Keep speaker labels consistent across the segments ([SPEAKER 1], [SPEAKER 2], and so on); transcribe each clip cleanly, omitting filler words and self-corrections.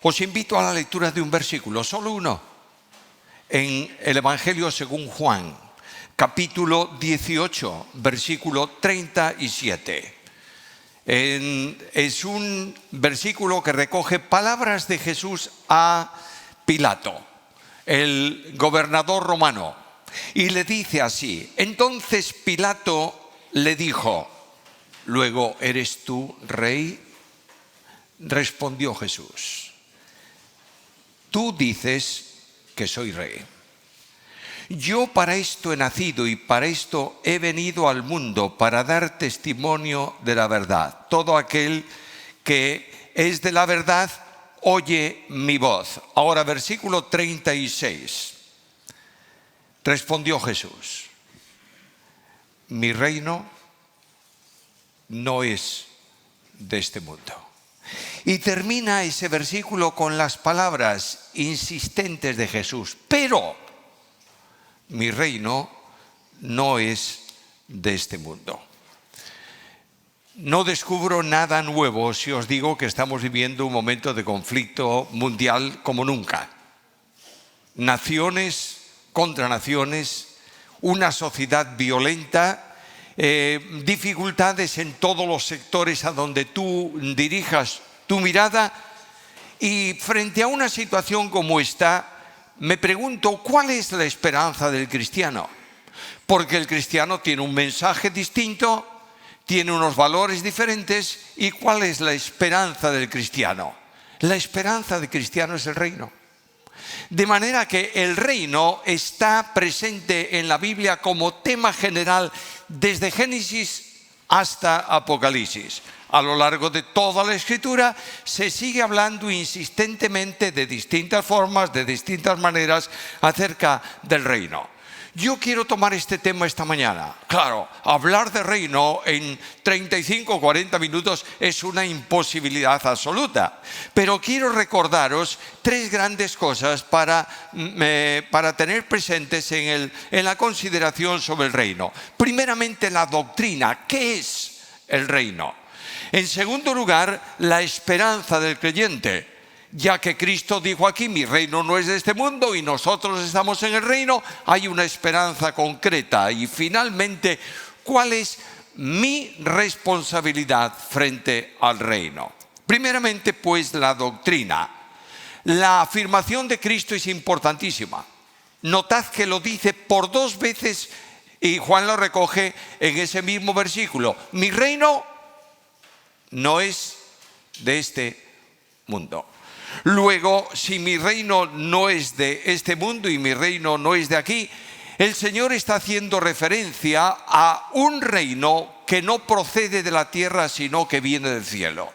[SPEAKER 1] Os invito a la lectura de un versículo, solo uno, en el Evangelio según Juan, capítulo 18, versículo 37. Es un versículo que recoge palabras de Jesús a Pilato, el gobernador romano, y le dice así: entonces Pilato le dijo, luego, ¿eres tú rey? Respondió Jesús, tú dices que soy rey. Yo para esto he nacido y para esto he venido al mundo, para dar testimonio de la verdad. Todo aquel que es de la verdad oye mi voz. Ahora, versículo 36. Respondió Jesús, mi reino no es de este mundo. Y termina ese versículo con las palabras insistentes de Jesús, pero mi reino no es de este mundo. No descubro nada nuevo si os digo que estamos viviendo un momento de conflicto mundial como nunca. Naciones contra naciones, una sociedad violenta, dificultades en todos los sectores a donde tú dirijas tu mirada, y frente a una situación como esta, me pregunto, ¿cuál es la esperanza del cristiano? Porque el cristiano tiene un mensaje distinto, tiene unos valores diferentes. ¿Y cuál es la esperanza del cristiano? La esperanza del cristiano es el reino. De manera que el reino está presente en la Biblia como tema general desde Génesis hasta Apocalipsis. A lo largo de toda la Escritura se sigue hablando insistentemente de distintas formas, de distintas maneras acerca del reino. Yo quiero tomar este tema esta mañana. Claro, hablar de reino en 35 o 40 minutos es una imposibilidad absoluta. Pero quiero recordaros tres grandes cosas para tener presentes en la consideración sobre el reino. Primeramente, la doctrina. ¿Qué es el reino? En segundo lugar, la esperanza del creyente. Ya que Cristo dijo aquí, mi reino no es de este mundo y nosotros estamos en el reino, hay una esperanza concreta. Y finalmente, ¿cuál es mi responsabilidad frente al reino? Primeramente, pues, la doctrina. La afirmación de Cristo es importantísima. Notad que lo dice por dos veces y Juan lo recoge en ese mismo versículo. Mi reino no es de este mundo. Luego, si mi reino no es de este mundo y mi reino no es de aquí, el Señor está haciendo referencia a un reino que no procede de la tierra, sino que viene del cielo.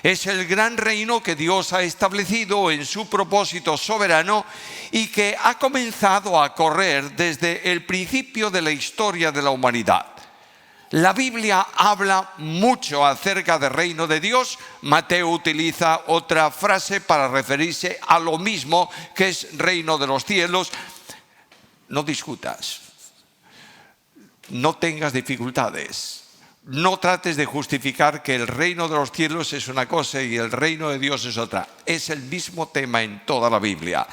[SPEAKER 1] Es el gran reino que Dios ha establecido en su propósito soberano y que ha comenzado a correr desde el principio de la historia de la humanidad. La Biblia habla mucho acerca del reino de Dios. Mateo utiliza otra frase para referirse a lo mismo, que es reino de los cielos. No discutas, no tengas dificultades, no trates de justificar que el reino de los cielos es una cosa y el reino de Dios es otra. Es el mismo tema en toda la Biblia.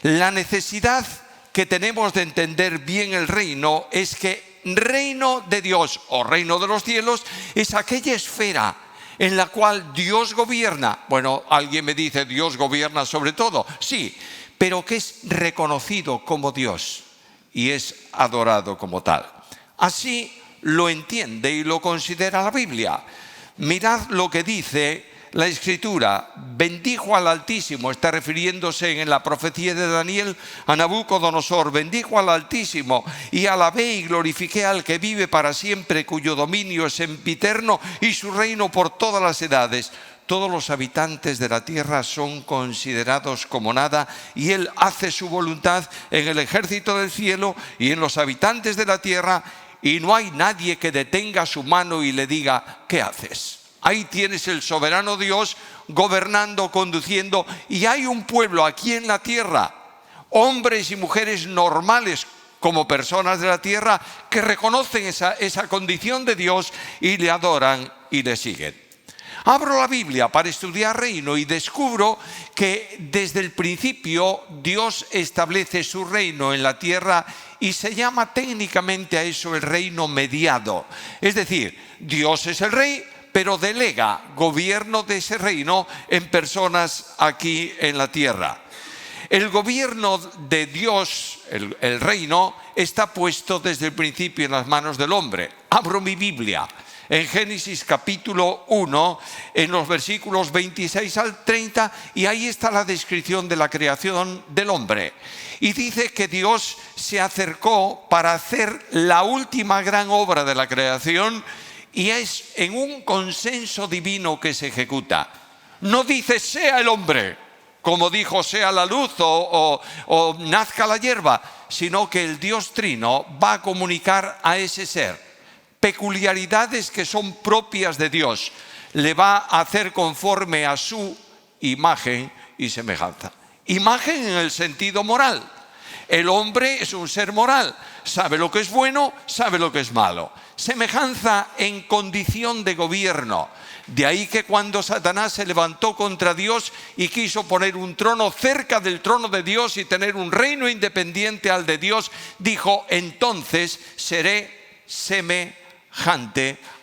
[SPEAKER 1] La necesidad que tenemos de entender bien el reino es que reino de Dios o reino de los cielos es aquella esfera en la cual Dios gobierna. Bueno, alguien me dice, Dios gobierna sobre todo. Sí, pero que es reconocido como Dios y es adorado como tal. Así lo entiende y lo considera la Biblia. Mirad lo que dice la Escritura. Bendijo al Altísimo, está refiriéndose en la profecía de Daniel a Nabucodonosor. Bendijo al Altísimo y alabé y glorifiqué al que vive para siempre, cuyo dominio es sempiterno y su reino por todas las edades. Todos los habitantes de la tierra son considerados como nada y Él hace su voluntad en el ejército del cielo y en los habitantes de la tierra, y no hay nadie que detenga su mano y le diga, ¿qué haces? Ahí tienes el soberano Dios gobernando, conduciendo, y hay un pueblo aquí en la tierra, hombres y mujeres normales como personas de la tierra, que reconocen esa condición de Dios y le adoran y le siguen. Abro la Biblia para estudiar reino y descubro que desde el principio Dios establece su reino en la tierra y se llama técnicamente a eso el reino mediado. Es decir, Dios es el rey, pero delega gobierno de ese reino en personas aquí en la tierra. El gobierno de Dios, el reino, está puesto desde el principio en las manos del hombre. Abro mi Biblia en Génesis capítulo 1, en los versículos 26 al 30, y ahí está la descripción de la creación del hombre. Y dice que Dios se acercó para hacer la última gran obra de la creación, y es en un consenso divino que se ejecuta. No dice sea el hombre, como dijo sea la luz o nazca la hierba, sino que el Dios Trino va a comunicar a ese ser peculiaridades que son propias de Dios. Le va a hacer conforme a su imagen y semejanza. Imagen en el sentido moral. El hombre es un ser moral, sabe lo que es bueno, sabe lo que es malo. Semejanza en condición de gobierno. De ahí que cuando Satanás se levantó contra Dios y quiso poner un trono cerca del trono de Dios y tener un reino independiente al de Dios, dijo: entonces seré semejante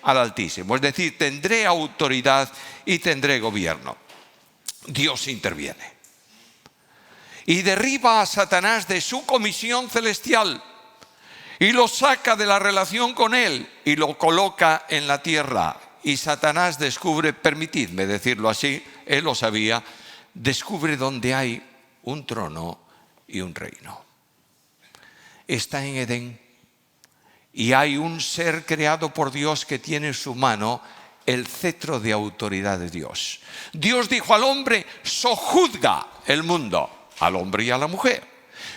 [SPEAKER 1] al Altísimo. Es decir, tendré autoridad y tendré gobierno. Dios interviene y derriba a Satanás de su comisión celestial y lo saca de la relación con él y lo coloca en la tierra. Y Satanás descubre, permitidme decirlo así, él lo sabía, descubre donde hay un trono y un reino. Está en Edén y hay un ser creado por Dios que tiene en su mano el cetro de autoridad de Dios. Dios dijo al hombre: sojuzga el mundo, al hombre y a la mujer.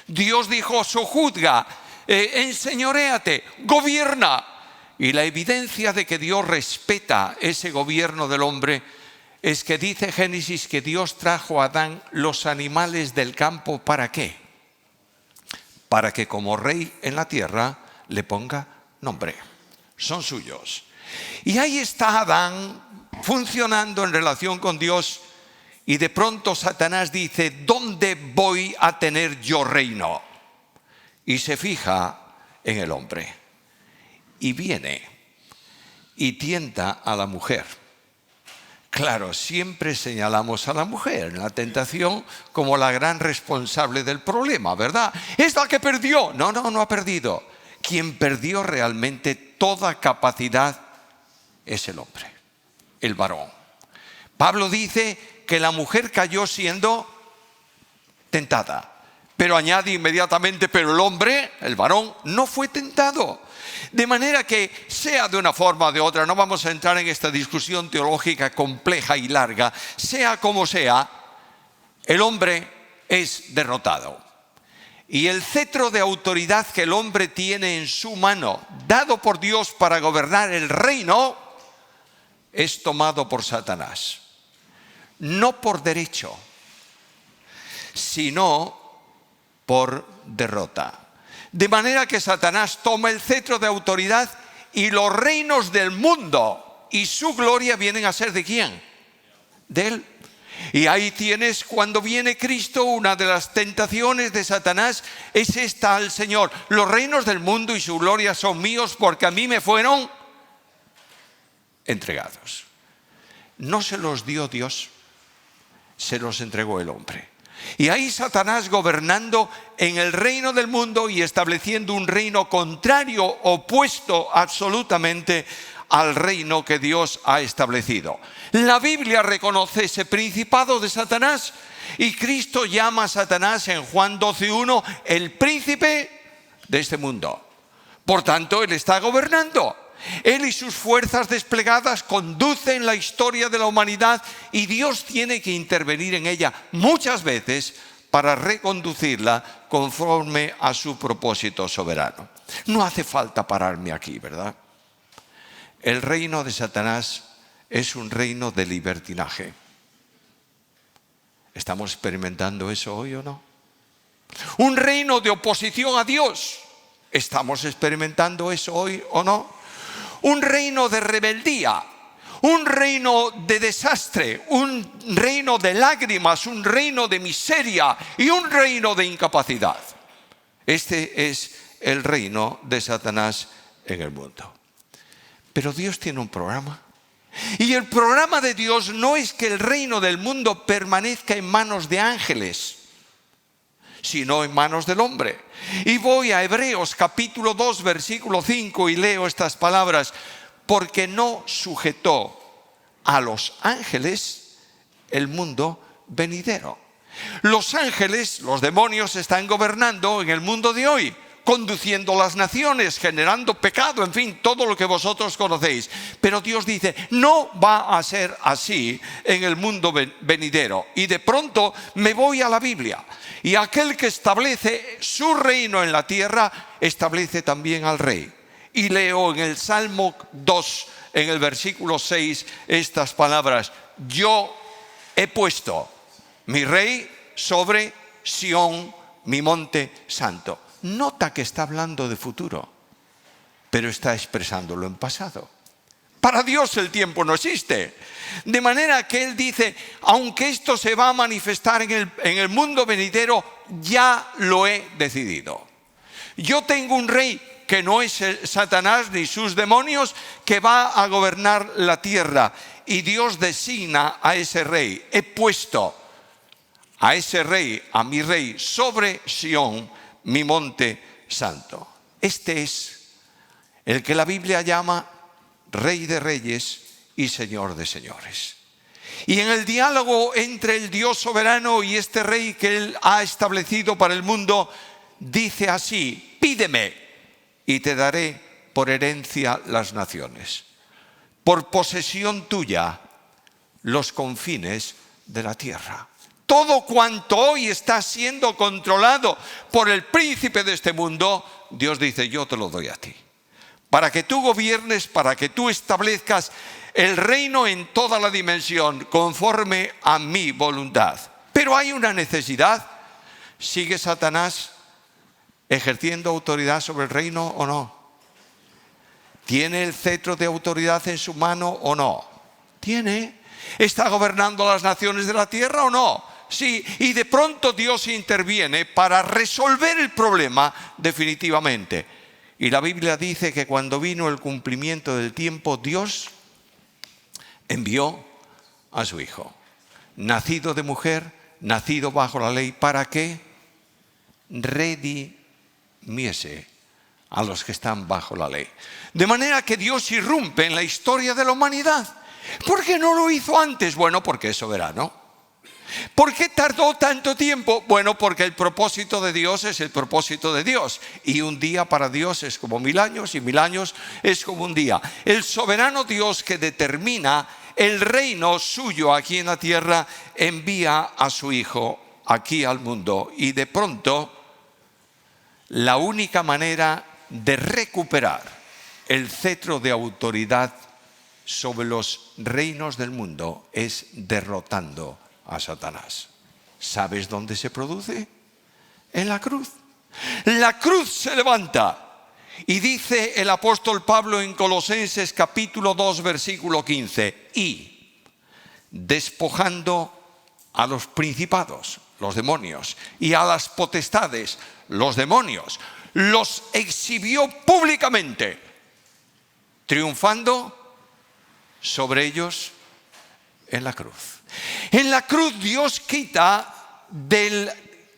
[SPEAKER 1] Dios dijo: sojuzga, enseñoréate, gobierna. Y la evidencia de que Dios respeta ese gobierno del hombre es que dice Génesis que Dios trajo a Adán los animales del campo. ¿Para qué? Para que como rey en la tierra le ponga nombre. Son suyos. Y ahí está Adán funcionando en relación con Dios, y de pronto Satanás dice: ¿dónde voy a tener yo reino? Y se fija en el hombre y viene y tienta a la mujer. Claro, siempre señalamos a la mujer en la tentación como la gran responsable del problema, ¿verdad? Es la que perdió. No ha perdido. Quien perdió realmente toda capacidad es el hombre, el varón. Pablo dice que la mujer cayó siendo tentada, pero añade inmediatamente: pero el hombre, el varón, no fue tentado. De manera que, sea de una forma o de otra, no vamos a entrar en esta discusión teológica compleja y larga, sea como sea, el hombre es derrotado. Y el cetro de autoridad que el hombre tiene en su mano, dado por Dios para gobernar el reino, es tomado por Satanás. No por derecho, sino por derrota. De manera que Satanás toma el cetro de autoridad y los reinos del mundo y su gloria vienen a ser ¿de quién? De él. Y ahí tienes, cuando viene Cristo, una de las tentaciones de Satanás es esta al Señor: los reinos del mundo y su gloria son míos porque a mí me fueron entregados. No se los dio Dios, se los entregó el hombre. Y ahí Satanás gobernando en el reino del mundo y estableciendo un reino contrario, opuesto absolutamente al reino que Dios ha establecido. La Biblia reconoce ese principado de Satanás y Cristo llama a Satanás en Juan 12:1 el príncipe de este mundo. Por tanto, él está gobernando. Él y sus fuerzas desplegadas conducen la historia de la humanidad y Dios tiene que intervenir en ella muchas veces para reconducirla conforme a su propósito soberano. No hace falta pararme aquí, ¿verdad? El reino de Satanás es un reino de libertinaje. ¿Estamos experimentando eso hoy o no? Un reino de oposición a Dios. ¿Estamos experimentando eso hoy o no? Un reino de rebeldía, un reino de desastre, un reino de lágrimas, un reino de miseria y un reino de incapacidad. Este es el reino de Satanás en el mundo. Pero Dios tiene un programa. Y el programa de Dios no es que el reino del mundo permanezca en manos de ángeles, sino en manos del hombre. Y voy a Hebreos capítulo 2, versículo 5 y leo estas palabras: porque no sujetó a los ángeles el mundo venidero. Los ángeles, los demonios, están gobernando en el mundo de hoy, conduciendo las naciones, generando pecado, en fin, todo lo que vosotros conocéis. Pero Dios dice, no va a ser así en el mundo venidero. Y de pronto me voy a la Biblia. Y aquel que establece su reino en la tierra, establece también al rey. Y leo en el Salmo 2, en el versículo 6, estas palabras: yo he puesto mi rey sobre Sión, mi monte santo. Nota que está hablando de futuro, pero está expresándolo en pasado. Para Dios el tiempo no existe. De manera que Él dice, aunque esto se va a manifestar en el mundo venidero, ya lo he decidido. Yo tengo un rey que no es Satanás ni sus demonios, que va a gobernar la tierra. Y Dios designa a ese rey. He puesto a ese rey, a mi rey, sobre Sión, mi monte santo. Este es el que la Biblia llama Rey de Reyes y Señor de Señores. Y en el diálogo entre el Dios soberano y este rey que Él ha establecido para el mundo, dice así: pídeme y te daré por herencia las naciones, por posesión tuya los confines de la tierra. Todo cuanto hoy está siendo controlado por el príncipe de este mundo, Dios dice, yo te lo doy a ti. Para que tú gobiernes, para que tú establezcas el reino en toda la dimensión, conforme a mi voluntad. Pero hay una necesidad. ¿Sigue Satanás ejerciendo autoridad sobre el reino o no? ¿Tiene el cetro de autoridad en su mano o no? ¿Tiene? ¿Está gobernando las naciones de la tierra o no? Sí, y de pronto Dios interviene para resolver el problema definitivamente. Y la Biblia dice que cuando vino el cumplimiento del tiempo, Dios envió a su Hijo, nacido de mujer, nacido bajo la ley, para que redimiese a los que están bajo la ley. De manera que Dios irrumpe en la historia de la humanidad. ¿Por qué no lo hizo antes? Bueno, porque es soberano. ¿Por qué tardó tanto tiempo? Bueno, porque el propósito de Dios es el propósito de Dios. Y un día para Dios es como 1000 años y 1000 años es como un día. El soberano Dios que determina el reino suyo aquí en la tierra envía a su Hijo aquí al mundo. Y de pronto la única manera de recuperar el cetro de autoridad sobre los reinos del mundo es derrotando a Satanás. ¿Sabes dónde se produce? En la cruz. La cruz se levanta y dice el apóstol Pablo en Colosenses capítulo 2 versículo 15: y despojando a los principados, los demonios, y a las potestades, los demonios, los exhibió públicamente, triunfando sobre ellos en la cruz. En la cruz Dios quita del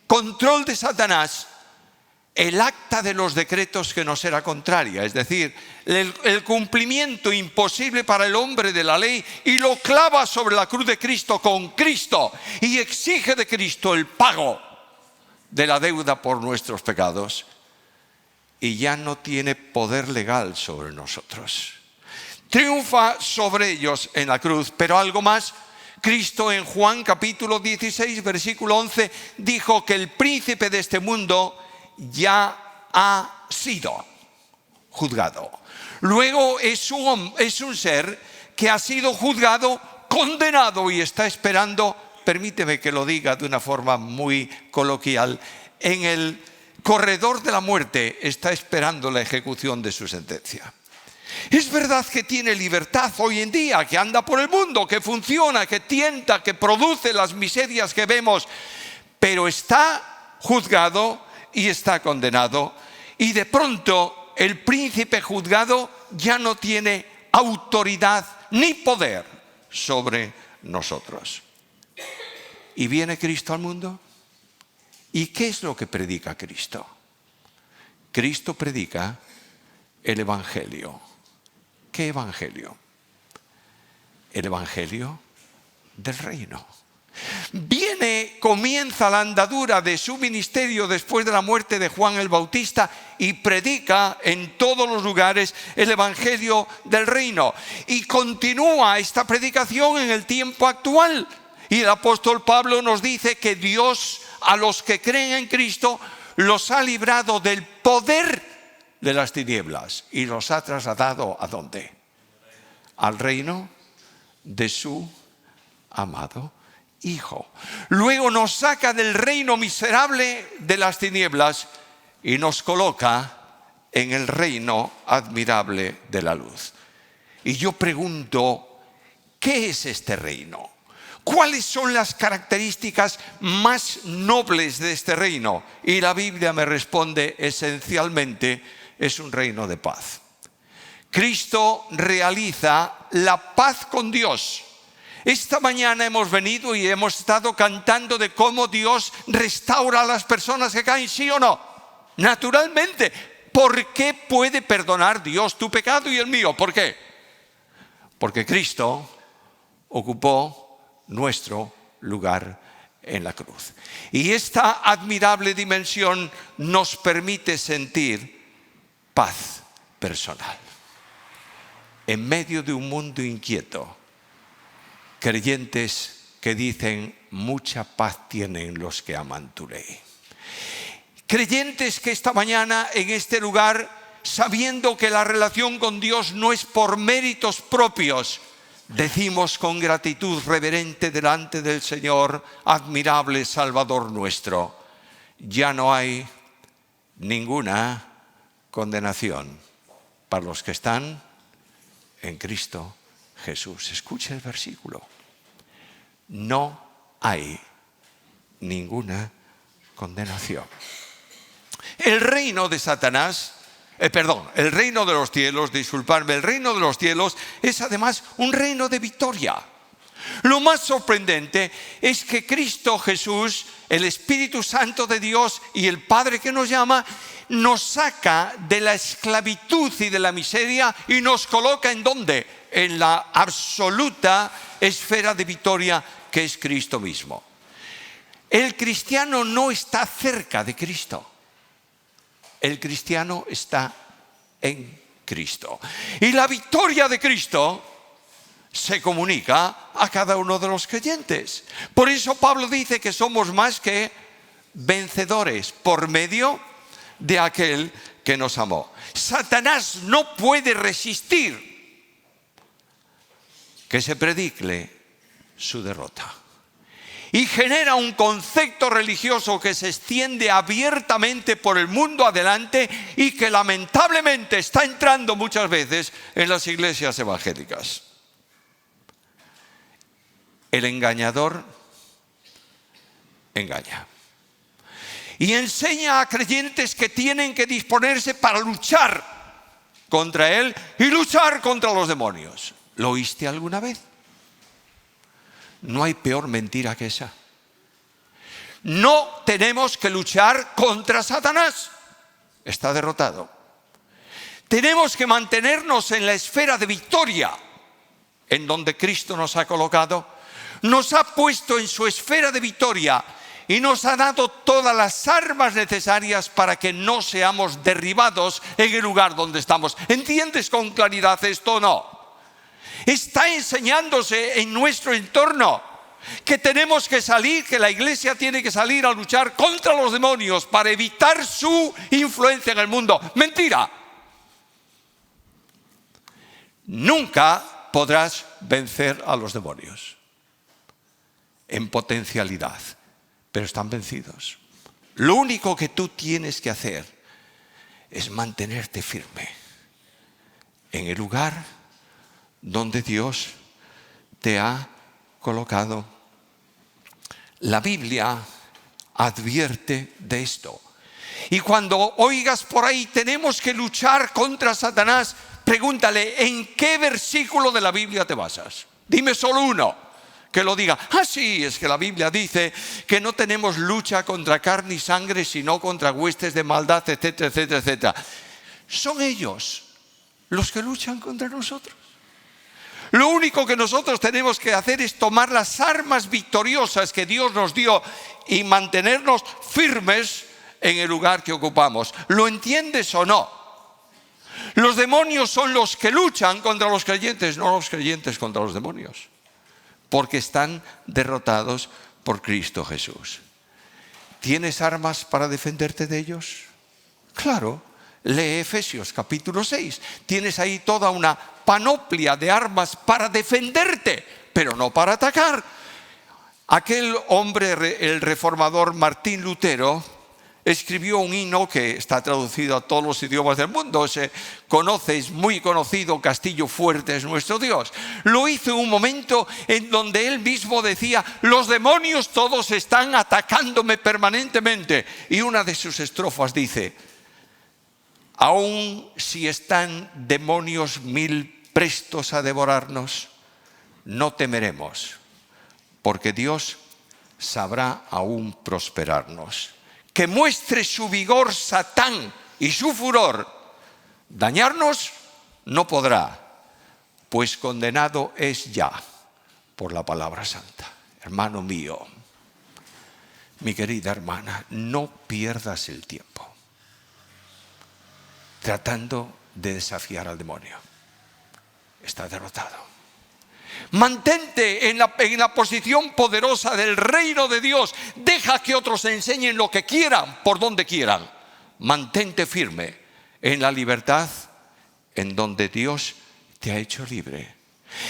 [SPEAKER 1] control de Satanás el acta de los decretos que nos era contraria, es decir, el cumplimiento imposible para el hombre de la ley, y lo clava sobre la cruz de Cristo con Cristo y exige de Cristo el pago de la deuda por nuestros pecados, y ya no tiene poder legal sobre nosotros. Triunfa sobre ellos en la cruz, pero algo más. Cristo en Juan capítulo 16 versículo 11 dijo que el príncipe de este mundo ya ha sido juzgado. Luego es un ser que ha sido juzgado, condenado y está esperando, permíteme que lo diga de una forma muy coloquial, en el corredor de la muerte está esperando la ejecución de su sentencia. Es verdad que tiene libertad hoy en día, que anda por el mundo, que funciona, que tienta, que produce las miserias que vemos, pero está juzgado y está condenado. Y de pronto el príncipe juzgado ya no tiene autoridad ni poder sobre nosotros. ¿Y viene Cristo al mundo? ¿Y qué es lo que predica Cristo? Cristo predica el Evangelio. ¿Qué Evangelio? El Evangelio del reino. Comienza la andadura de su ministerio después de la muerte de Juan el Bautista y predica en todos los lugares el Evangelio del reino. Y continúa esta predicación en el tiempo actual. Y el apóstol Pablo nos dice que Dios, a los que creen en Cristo, los ha librado del poder de las tinieblas y los ha trasladado ¿a dónde? Al reino de su amado Hijo. Luego nos saca del reino miserable de las tinieblas y nos coloca en el reino admirable de la luz. Y yo pregunto, ¿qué es este reino? ¿Cuáles son las características más nobles de este reino? Y la Biblia me responde esencialmente, es un reino de paz. Cristo realiza la paz con Dios. Esta mañana hemos venido y hemos estado cantando de cómo Dios restaura a las personas que caen, ¿sí o no? Naturalmente. ¿Por qué puede perdonar Dios tu pecado y el mío? ¿Por qué? Porque Cristo ocupó nuestro lugar en la cruz. Y esta admirable dimensión nos permite sentir paz personal. En medio de un mundo inquieto, creyentes que dicen, mucha paz tienen los que aman tu ley. Creyentes que esta mañana en este lugar, sabiendo que la relación con Dios no es por méritos propios, decimos con gratitud reverente delante del Señor, admirable Salvador nuestro, ya no hay ninguna condenación para los que están en Cristo Jesús. Escuche el versículo. No hay ninguna condenación. El reino de Satanás, el reino de los cielos, disculpadme, el reino de los cielos es además un reino de victoria. Lo más sorprendente es que Cristo Jesús, el Espíritu Santo de Dios y el Padre que nos llama, nos saca de la esclavitud y de la miseria y nos coloca ¿en dónde? En la absoluta esfera de victoria que es Cristo mismo. El cristiano no está cerca de Cristo. El cristiano está en Cristo. Y la victoria de Cristo se comunica a cada uno de los creyentes. Por eso Pablo dice que somos más que vencedores por medio de aquel que nos amó. Satanás no puede resistir que se predique su derrota. Y genera un concepto religioso que se extiende abiertamente por el mundo adelante y que lamentablemente está entrando muchas veces en las iglesias evangélicas. El engañador engaña. Y enseña a creyentes que tienen que disponerse para luchar contra él y luchar contra los demonios. ¿Lo oíste alguna vez? No hay peor mentira que esa. No tenemos que luchar contra Satanás. Está derrotado. Tenemos que mantenernos en la esfera de victoria en donde Cristo nos ha colocado. Nos ha puesto en su esfera de victoria y nos ha dado todas las armas necesarias para que no seamos derribados en el lugar donde estamos. ¿Entiendes con claridad esto o no? Está enseñándose en nuestro entorno que tenemos que salir, que la iglesia tiene que salir a luchar contra los demonios para evitar su influencia en el mundo. Mentira. Nunca podrás vencer a los demonios en potencialidad, pero están vencidos. Lo único que tú tienes que hacer es mantenerte firme en el lugar donde Dios te ha colocado. La Biblia advierte de esto. Y cuando oigas por ahí, tenemos que luchar contra Satanás, pregúntale, ¿en qué versículo de la Biblia te basas? Dime solo uno que lo diga. Sí, es que la Biblia dice que no tenemos lucha contra carne y sangre, sino contra huestes de maldad, etcétera, etcétera, etcétera. Son ellos los que luchan contra nosotros. Lo único que nosotros tenemos que hacer es tomar las armas victoriosas que Dios nos dio y mantenernos firmes en el lugar que ocupamos. ¿Lo entiendes o no? Los demonios son los que luchan contra los creyentes, no los creyentes contra los demonios, porque están derrotados por Cristo Jesús. ¿Tienes armas para defenderte de ellos? Claro, lee Efesios capítulo 6. Tienes ahí toda una panoplia de armas para defenderte, pero no para atacar. Aquel hombre, el reformador Martín Lutero, escribió un himno que está traducido a todos los idiomas del mundo. Se conoce, es muy conocido, Castillo fuerte es nuestro Dios. Lo hizo en un momento en donde él mismo decía, los demonios todos están atacándome permanentemente. Y una de sus estrofas dice, aun si están demonios mil prestos a devorarnos, no temeremos, porque Dios sabrá aún prosperarnos. Que muestre su vigor Satán y su furor, dañarnos no podrá, pues condenado es ya por la palabra santa. Hermano mío, mi querida hermana, no pierdas el tiempo tratando de desafiar al demonio. Está derrotado. Mantente en la posición poderosa del reino de Dios. Deja que otros enseñen lo que quieran, por donde quieran. Mantente firme en la libertad en donde Dios te ha hecho libre.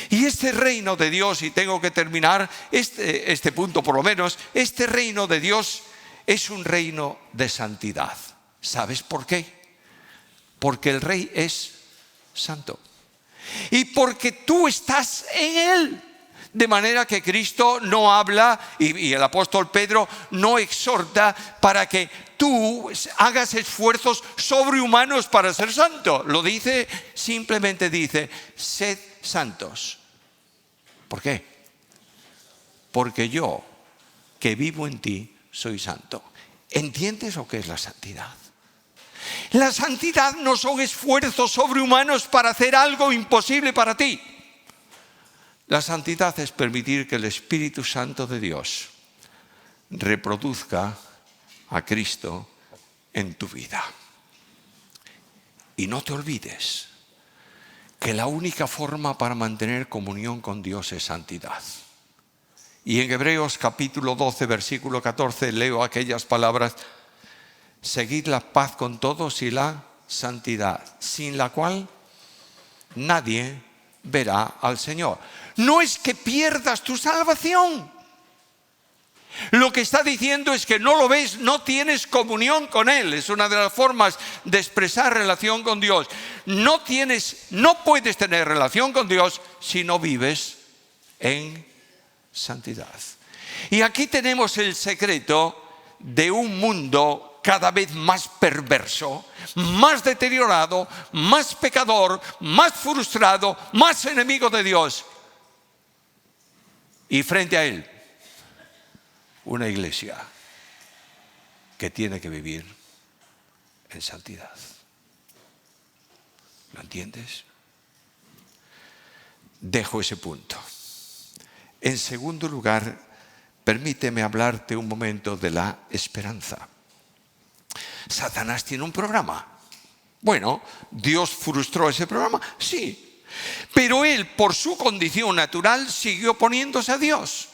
[SPEAKER 1] Y este reino de Dios, y tengo que terminar este punto por lo menos, este reino de Dios es un reino de santidad. ¿Sabes por qué? Porque el Rey es santo. Y porque tú estás en Él. De manera que Cristo no habla, y el apóstol Pedro no exhorta para que tú hagas esfuerzos sobrehumanos para ser santo. Lo dice, simplemente dice, sed santos. ¿Por qué? Porque yo, que vivo en ti, soy santo. ¿Entiendes lo que es la santidad? La santidad no son esfuerzos sobrehumanos para hacer algo imposible para ti. La santidad es permitir que el Espíritu Santo de Dios reproduzca a Cristo en tu vida. Y no te olvides que la única forma para mantener comunión con Dios es santidad. Y en Hebreos capítulo 12, versículo 14, leo aquellas palabras: seguid la paz con todos y la santidad, sin la cual nadie verá al Señor. No es que pierdas tu salvación. Lo que está diciendo es que no lo ves, no tienes comunión con Él. Es una de las formas de expresar relación con Dios. No puedes tener relación con Dios si no vives en santidad. Y aquí tenemos el secreto de un mundo cada vez más perverso, más deteriorado, más pecador, más frustrado, más enemigo de Dios. Y frente a él, una iglesia que tiene que vivir en santidad. ¿Lo entiendes? Dejo ese punto. En segundo lugar, permíteme hablarte un momento de la esperanza. Satanás tiene un programa. Bueno, ¿Dios frustró ese programa? Sí. Pero él, por su condición natural, siguió oponiéndose a Dios.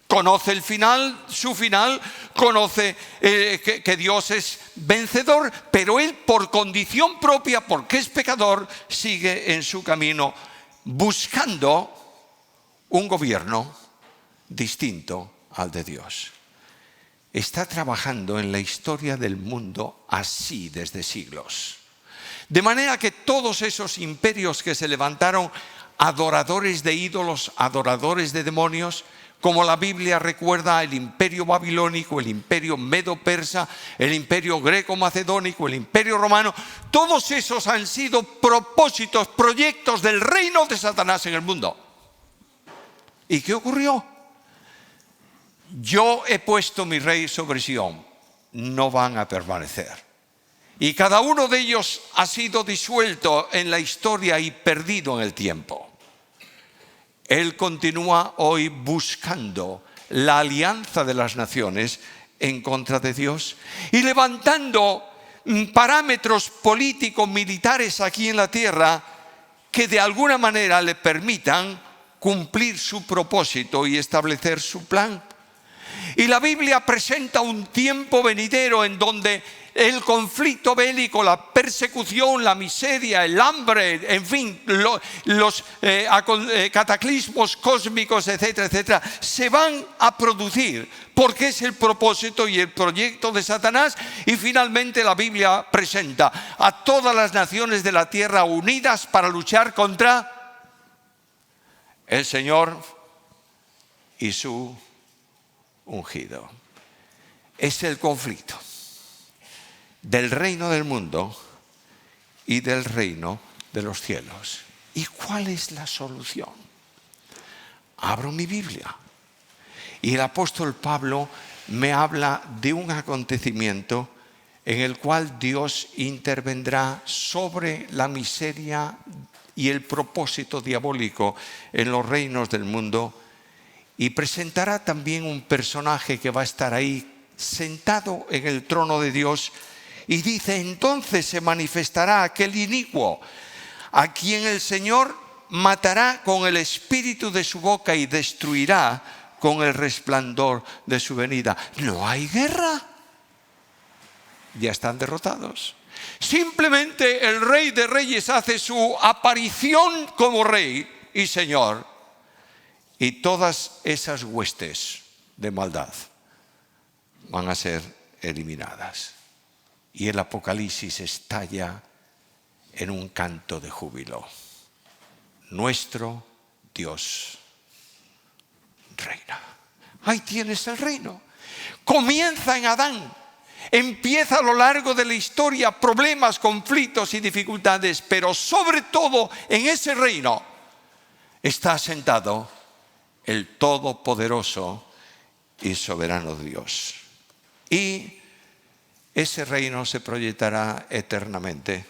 [SPEAKER 1] Conoce el final, su final, conoce que Dios es vencedor, pero él, por condición propia, porque es pecador, sigue en su camino buscando un gobierno distinto al de Dios. Está trabajando en la historia del mundo así desde siglos. De manera que todos esos imperios que se levantaron, adoradores de ídolos, adoradores de demonios, como la Biblia recuerda, el imperio babilónico, el imperio medo-persa, el imperio greco-macedónico, el imperio romano, todos esos han sido propósitos, proyectos del reino de Satanás en el mundo. ¿Y qué ocurrió? Yo he puesto mi rey sobre Sión, no van a permanecer. Y cada uno de ellos ha sido disuelto en la historia y perdido en el tiempo. Él continúa hoy buscando la alianza de las naciones en contra de Dios y levantando parámetros políticos, militares aquí en la tierra que de alguna manera le permitan cumplir su propósito y establecer su plan. Y la Biblia presenta un tiempo venidero en donde el conflicto bélico, la persecución, la miseria, el hambre, en fin, los cataclismos cósmicos, etcétera, etcétera, se van a producir porque es el propósito y el proyecto de Satanás. Y finalmente la Biblia presenta a todas las naciones de la tierra unidas para luchar contra el Señor y su ungido. Es el conflicto del reino del mundo y del reino de los cielos. ¿Y cuál es la solución? Abro mi Biblia y el apóstol Pablo me habla de un acontecimiento en el cual Dios intervendrá sobre la miseria y el propósito diabólico en los reinos del mundo, y presentará también un personaje que va a estar ahí sentado en el trono de Dios. Y dice: entonces se manifestará aquel inicuo, a quien el Señor matará con el espíritu de su boca y destruirá con el resplandor de su venida. No hay guerra, ya están derrotados. Simplemente el Rey de Reyes hace su aparición como Rey y Señor, y todas esas huestes de maldad van a ser eliminadas. Y el Apocalipsis estalla en un canto de júbilo. Nuestro Dios reina. Ahí tienes el reino. Comienza en Adán. Empieza a lo largo de la historia problemas, conflictos y dificultades. Pero sobre todo en ese reino está sentado el todopoderoso y soberano Dios. Y ese reino se proyectará eternamente.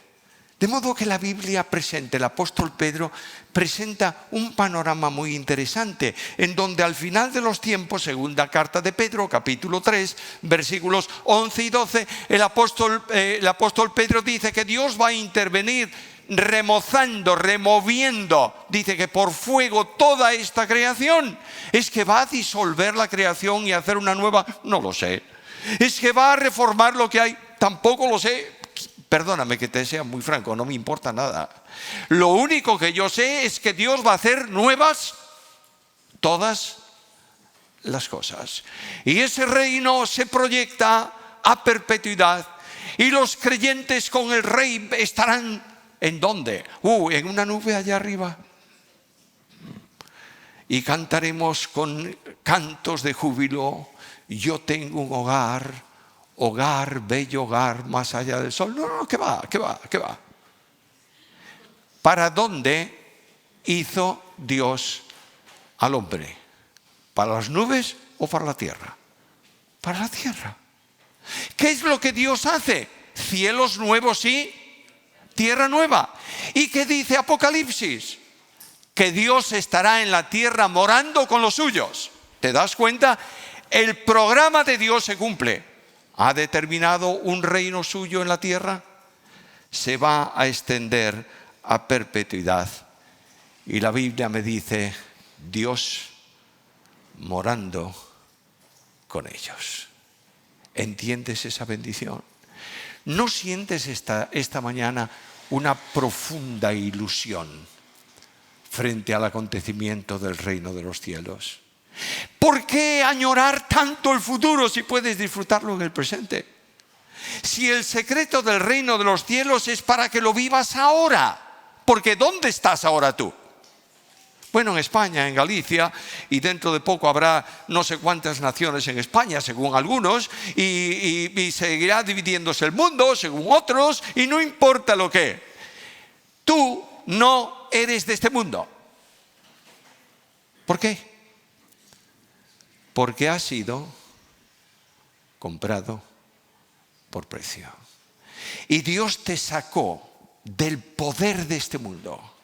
[SPEAKER 1] De modo que la Biblia presenta, el apóstol Pedro presenta un panorama muy interesante, en donde al final de los tiempos, segunda carta de Pedro, capítulo 3, versículos 11 y 12, el apóstol Pedro dice que Dios va a intervenir remozando, removiendo, dice que por fuego toda esta creación. ¿Es que va a disolver la creación y hacer una nueva? No lo sé. ¿Es que va a reformar lo que hay? Tampoco lo sé. Perdóname que te sea muy franco, no me importa nada. Lo único que yo sé es que Dios va a hacer nuevas todas las cosas. Y ese reino se proyecta a perpetuidad. Y los creyentes con el Rey estarán, ¿en dónde? En una nube allá arriba. Y cantaremos con cantos de júbilo: yo tengo un hogar, bello hogar, más allá del sol. No, ¿qué va? ¿Para dónde hizo Dios al hombre? ¿Para las nubes o para la tierra? Para la tierra. ¿Qué es lo que Dios hace? Cielos nuevos y tierra nueva. ¿Y qué dice Apocalipsis? Que Dios estará en la tierra morando con los suyos. ¿Te das cuenta? El programa de Dios se cumple. ¿Ha determinado un reino suyo en la tierra? Se va a extender a perpetuidad. Y la Biblia me dice: Dios morando con ellos. ¿Entiendes esa bendición? ¿No sientes esta mañana una profunda ilusión frente al acontecimiento del reino de los cielos? ¿Por qué añorar tanto el futuro si puedes disfrutarlo en el presente? Si el secreto del reino de los cielos es para que lo vivas ahora. Porque ¿dónde estás ahora tú? Bueno, en España, en Galicia, y dentro de poco habrá no sé cuántas naciones en España, según algunos, y seguirá dividiéndose el mundo, según otros, y no importa lo que. Tú no eres de este mundo. ¿Por qué? Porque has sido comprado por precio. Y Dios te sacó del poder de este mundo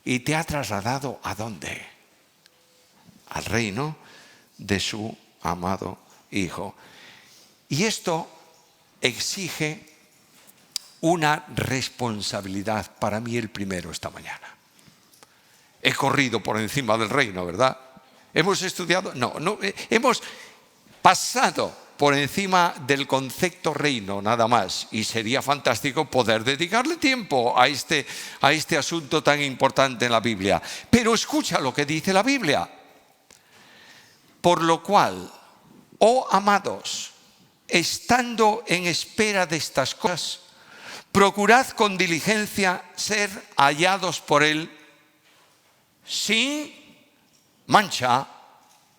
[SPEAKER 1] y te ha trasladado ¿a dónde? Al reino de su amado Hijo. Y esto exige una responsabilidad, para mí el primero esta mañana. He corrido por encima del reino, ¿verdad? ¿Hemos estudiado? No, hemos pasado por encima del concepto reino nada más, y sería fantástico poder dedicarle tiempo a este asunto tan importante en la Biblia. Pero escucha lo que dice la Biblia. Por lo cual, oh amados, estando en espera de estas cosas, procurad con diligencia ser hallados por Él sin mancha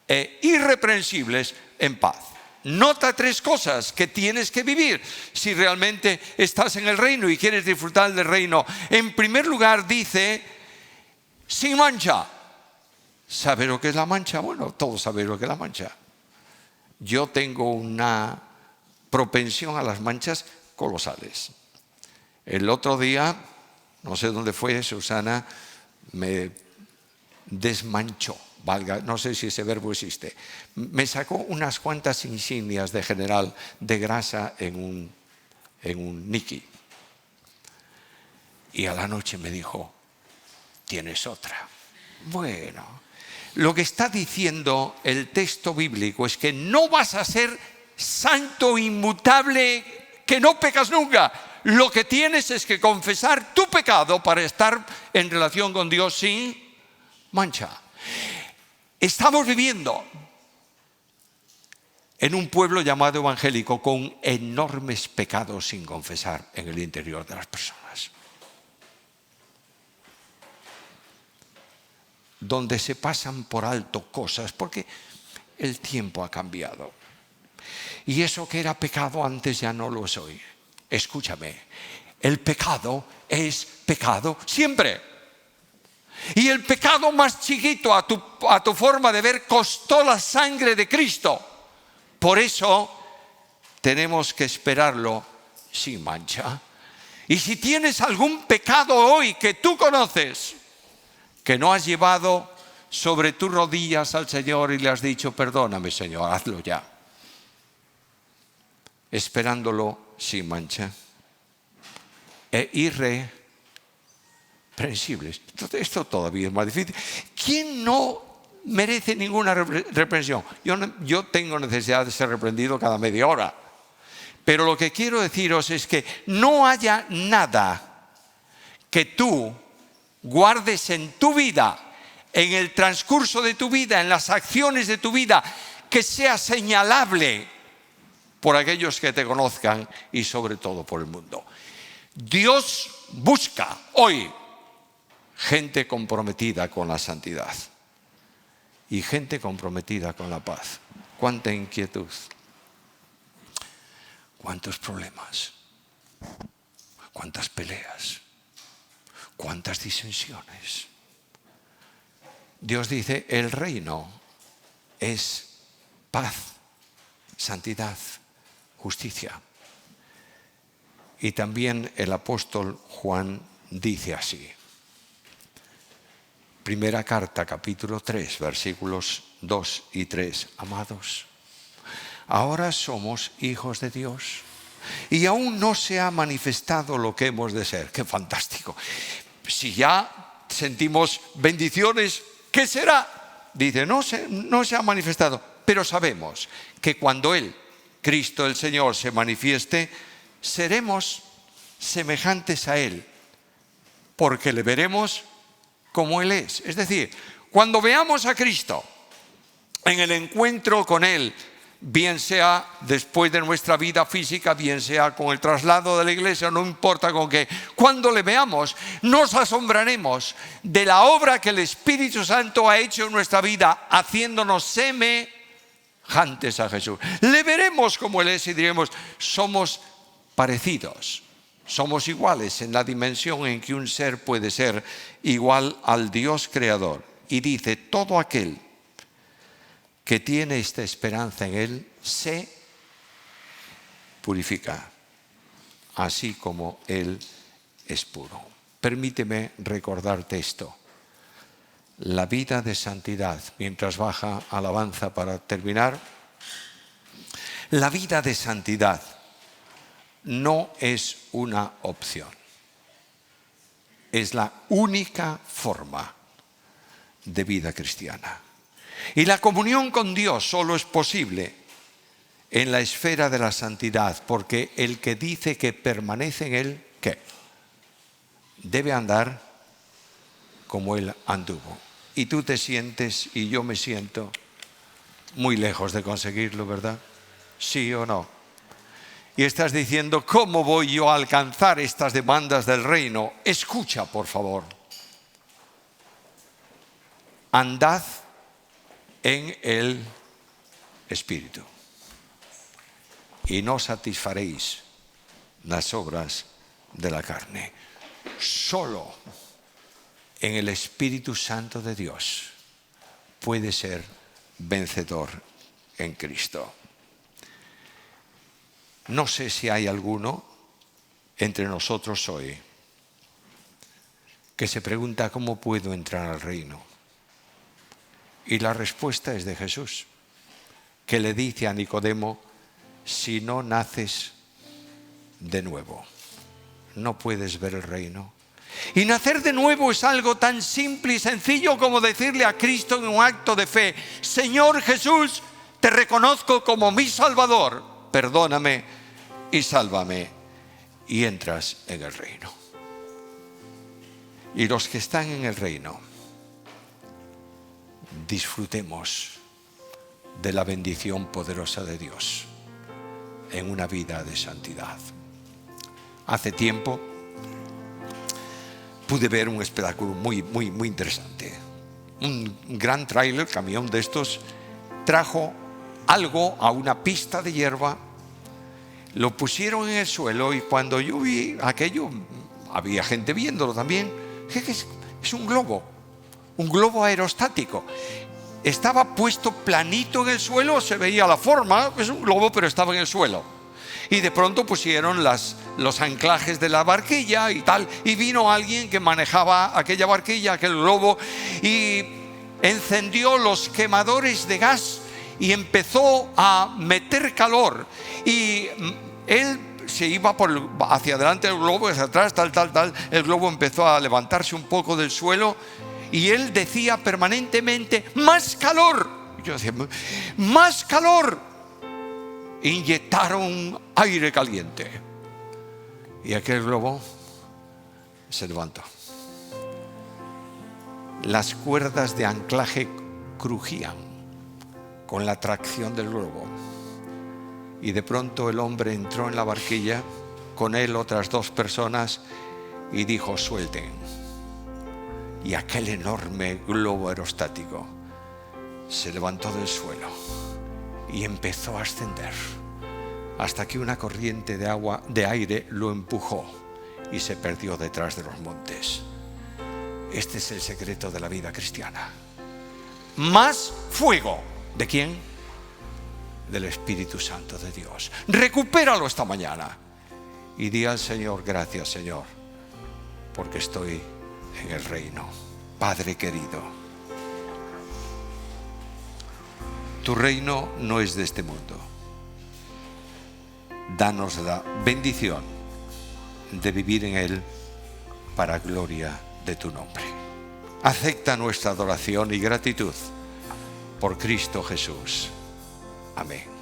[SPEAKER 1] e irreprensibles en paz. Nota 3 cosas que tienes que vivir si realmente estás en el reino y quieres disfrutar del reino. En primer lugar dice, sin mancha. ¿Sabe lo que es la mancha? Bueno, todos saben lo que es la mancha. Yo tengo una propensión a las manchas colosales. El otro día, no sé dónde fue, Susana me desmanchó. No sé si ese verbo existe. Me sacó unas cuantas insignias de general de grasa en un niqui. Y a la noche me dijo, tienes otra. Bueno, lo que está diciendo el texto bíblico es que no vas a ser santo, inmutable, que no pecas nunca. Lo que tienes es que confesar tu pecado para estar en relación con Dios sin mancha. Estamos viviendo en un pueblo llamado evangélico con enormes pecados sin confesar en el interior de las personas. Donde se pasan por alto cosas porque el tiempo ha cambiado. Y eso que era pecado antes ya no lo es hoy. Escúchame, el pecado es pecado siempre. Y el pecado más chiquito a tu forma de ver costó la sangre de Cristo. Por eso tenemos que esperarlo sin mancha. Y si tienes algún pecado hoy que tú conoces, que no has llevado sobre tus rodillas al Señor y le has dicho, perdóname Señor, hazlo ya. Esperándolo sin mancha e irreprensibles. Esto todavía es más difícil. ¿Quién no merece ninguna reprensión? Yo tengo necesidad de ser reprendido cada media hora. Pero lo que quiero deciros es que no haya nada que tú guardes en tu vida, en el transcurso de tu vida, en las acciones de tu vida, que sea señalable por aquellos que te conozcan y sobre todo por el mundo. Dios busca hoy gente comprometida con la santidad y gente comprometida con la paz. Cuánta inquietud, cuántos problemas, cuántas peleas, cuántas disensiones. Dios dice, el reino es paz, santidad, justicia. Y también el apóstol Juan dice así. Primera carta, capítulo 3, versículos 2 y 3. Amados, ahora somos hijos de Dios y aún no se ha manifestado lo que hemos de ser. ¡Qué fantástico! Si ya sentimos bendiciones, ¿qué será? Dice, no se ha manifestado, pero sabemos que cuando Él, Cristo el Señor, se manifieste, seremos semejantes a Él, porque le veremos como Él es. Es decir, cuando veamos a Cristo en el encuentro con Él bien sea después de nuestra vida física, bien sea con el traslado de la iglesia, no importa con qué. Cuando le veamos, nos asombraremos de la obra que el Espíritu Santo ha hecho en nuestra vida, haciéndonos semejantes a Jesús. Le veremos como Él es y diremos, somos parecidos, somos iguales en la dimensión en que un ser puede ser igual al Dios creador. Y dice, todo aquel que tiene esta esperanza en Él se purifica, así como Él es puro. Permíteme recordarte esto. La vida de santidad, mientras baja alabanza para terminar, la vida de santidad no es una opción. Es la única forma de vida cristiana. Y la comunión con Dios solo es posible en la esfera de la santidad, porque el que dice que permanece en Él, ¿qué? Debe andar como Él anduvo. Y tú te sientes y yo me siento muy lejos de conseguirlo, ¿verdad? ¿Sí o no? Y estás diciendo, ¿cómo voy yo a alcanzar estas demandas del reino? Escucha, por favor. Andad en el Espíritu y no satisfaréis las obras de la carne. Solo en el Espíritu Santo de Dios puede ser vencedor en Cristo. No sé si hay alguno entre nosotros hoy que se pregunta, ¿cómo puedo entrar al reino? Y la respuesta es de Jesús, que le dice a Nicodemo, si no naces de nuevo, no puedes ver el reino. Y nacer de nuevo es algo tan simple y sencillo como decirle a Cristo en un acto de fe, Señor Jesús, te reconozco como mi Salvador, perdóname y sálvame, y entras en el reino. Y los que están en el reino, disfrutemos de la bendición poderosa de Dios en una vida de santidad. Hace tiempo pude ver un espectáculo muy interesante. Un gran tráiler, camión de estos, trajo algo a una pista de hierba, lo pusieron en el suelo y cuando yo vi aquello, había gente viéndolo también, es un globo aerostático. Estaba puesto planito en el suelo, se veía la forma, es un globo pero estaba en el suelo. Y de pronto pusieron los anclajes de la barquilla y tal, y vino alguien que manejaba aquella barquilla, aquel globo, y encendió los quemadores de gas y empezó a meter calor. Y él se iba hacia adelante del globo, hacia atrás, tal. El globo empezó a levantarse un poco del suelo y él decía permanentemente, ¡más calor! Y yo decía, ¡más calor! Inyectaron aire caliente y aquel globo se levantó. Las cuerdas de anclaje crujían con la tracción del globo y de pronto el hombre entró en la barquilla, con él otras 2 personas, y dijo, suelten. Y aquel enorme globo aerostático se levantó del suelo y empezó a ascender hasta que una corriente de aire lo empujó y se perdió detrás de los montes. Este es el secreto de la vida cristiana. Más fuego. ¿De quién? Del Espíritu Santo de Dios. Recupéralo esta mañana y di al Señor, gracias Señor, porque estoy en el reino. Padre querido, tu reino no es de este mundo. Danos la bendición de vivir en él para gloria de tu nombre. Acepta nuestra adoración y gratitud por Cristo Jesús. Amén.